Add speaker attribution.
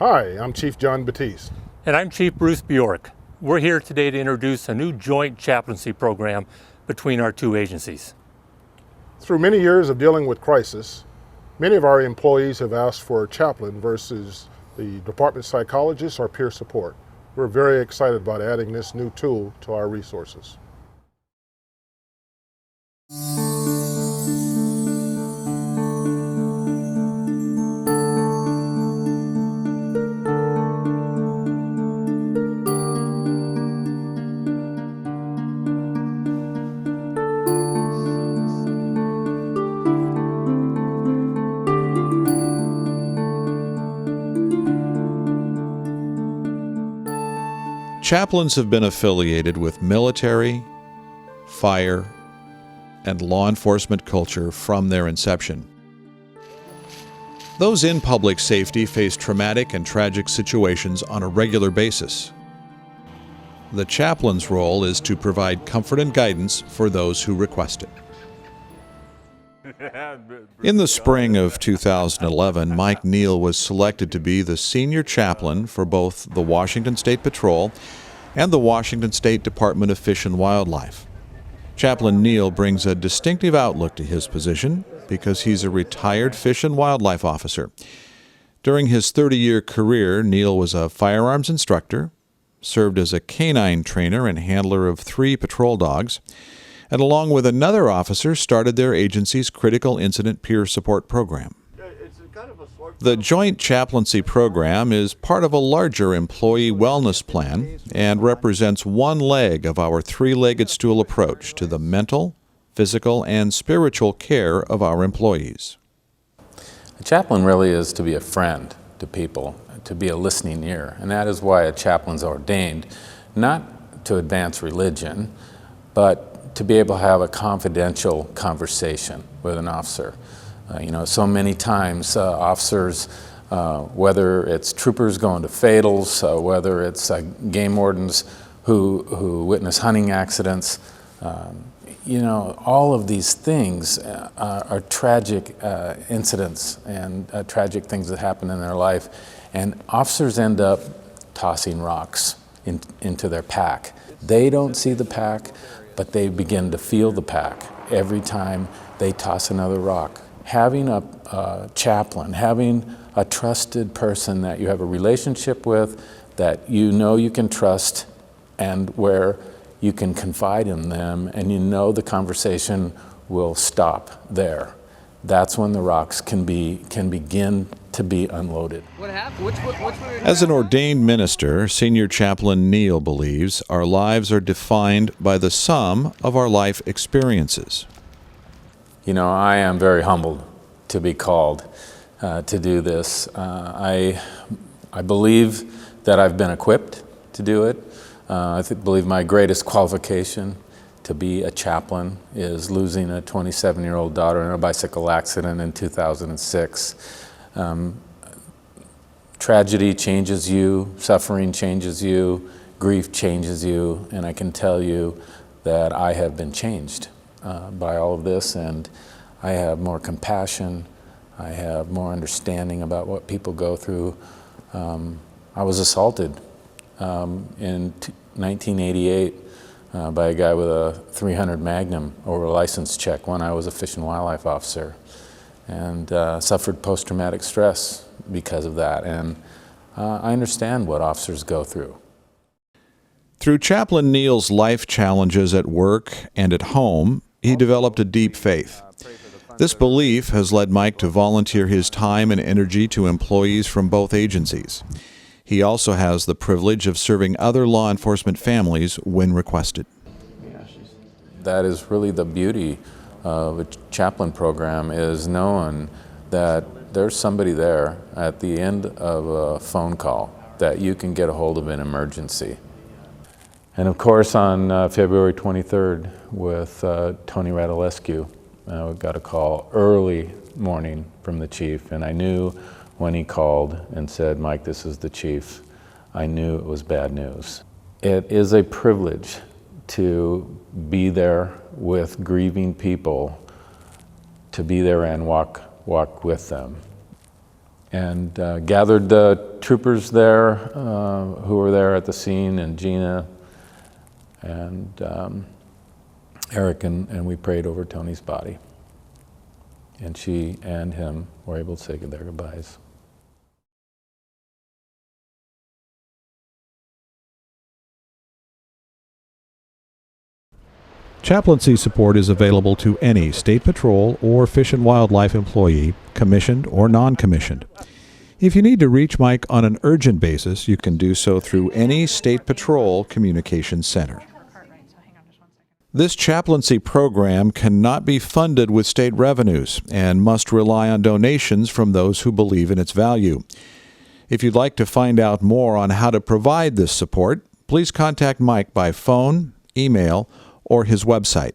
Speaker 1: Hi, I'm Chief John Batiste.
Speaker 2: And I'm Chief Bruce Bjork. We're here today to introduce a new joint chaplaincy program between our two agencies.
Speaker 1: Through many years of dealing with crisis, many of our employees have asked for a chaplain versus the department psychologist or peer support. We're very excited about adding this new tool to our resources.
Speaker 3: Chaplains have been affiliated with military, fire, and law enforcement culture from their inception. Those in public safety face traumatic and tragic situations on a regular basis. The chaplain's role is to provide comfort and guidance for those who request it. In the spring of 2011, Mike Neal was selected to be the senior chaplain for both the Washington State Patrol and the Washington State Department of Fish and Wildlife. Chaplain Neal brings a distinctive outlook to his position because he's a retired fish and wildlife officer. During his 30-year career, Neal was a firearms instructor, served as a canine trainer and handler of 3 patrol dogs, and along with another officer started their agency's Critical Incident Peer Support Program. The Joint Chaplaincy Program is part of a larger employee wellness plan and represents one leg of our 3-legged stool approach to the mental, physical, and spiritual care of our employees.
Speaker 4: A chaplain really is to be a friend to people, to be a listening ear, and that is why a chaplain's ordained, not to advance religion, but to be able to have a confidential conversation with an officer. So many times officers, whether it's troopers going to fatals, whether it's game wardens who witness hunting accidents, all of these things are tragic incidents and tragic things that happen in their life. And officers end up tossing rocks into their pack. They don't see the pack, but they begin to feel the pack every time they toss another rock. Having a chaplain, having a trusted person that you have a relationship with, that you can trust, and where you can confide in them, and the conversation will stop there. That's when the rocks can begin to be unloaded.
Speaker 5: What happened?
Speaker 3: As an ordained minister, Senior Chaplain Neal believes our lives are defined by the sum of our life experiences.
Speaker 4: I am very humbled to be called to do this. I believe that I've been equipped to do it. I believe my greatest qualification to be a chaplain is losing a 27-year-old daughter in a bicycle accident in 2006. Tragedy changes you, suffering changes you, grief changes you, and I can tell you that I have been changed by all of this, and I have more compassion, I have more understanding about what people go through. I was assaulted in 1988 by a guy with a .300 Magnum over a license check when I was a Fish and Wildlife officer, and suffered post-traumatic stress because of that, and I understand what officers go through.
Speaker 3: Through Chaplain Neal's life challenges at work and at home, he developed a deep faith. This belief has led Mike to volunteer his time and energy to employees from both agencies. He also has the privilege of serving other law enforcement families when requested.
Speaker 4: That is really the beauty of a chaplain program, is knowing that there's somebody there at the end of a phone call that you can get a hold of in emergency. And of course, on February 23rd with Tony Radulescu, we got a call early morning from the chief, and I knew when he called and said, "Mike, this is the chief," I knew it was bad news. It is a privilege to be there with grieving people, to be there and walk with them. and gathered the troopers there who were there at the scene, and Gina and Eric, and we prayed over Tony's body. And she and him were able to say their goodbyes.
Speaker 3: Chaplaincy support is available to any State Patrol or Fish and Wildlife employee, commissioned or non-commissioned. If you need to reach Mike on an urgent basis, you can do so through any State Patrol Communications Center. This chaplaincy program cannot be funded with state revenues and must rely on donations from those who believe in its value. If you'd like to find out more on how to provide this support, please contact Mike by phone, email, or his website.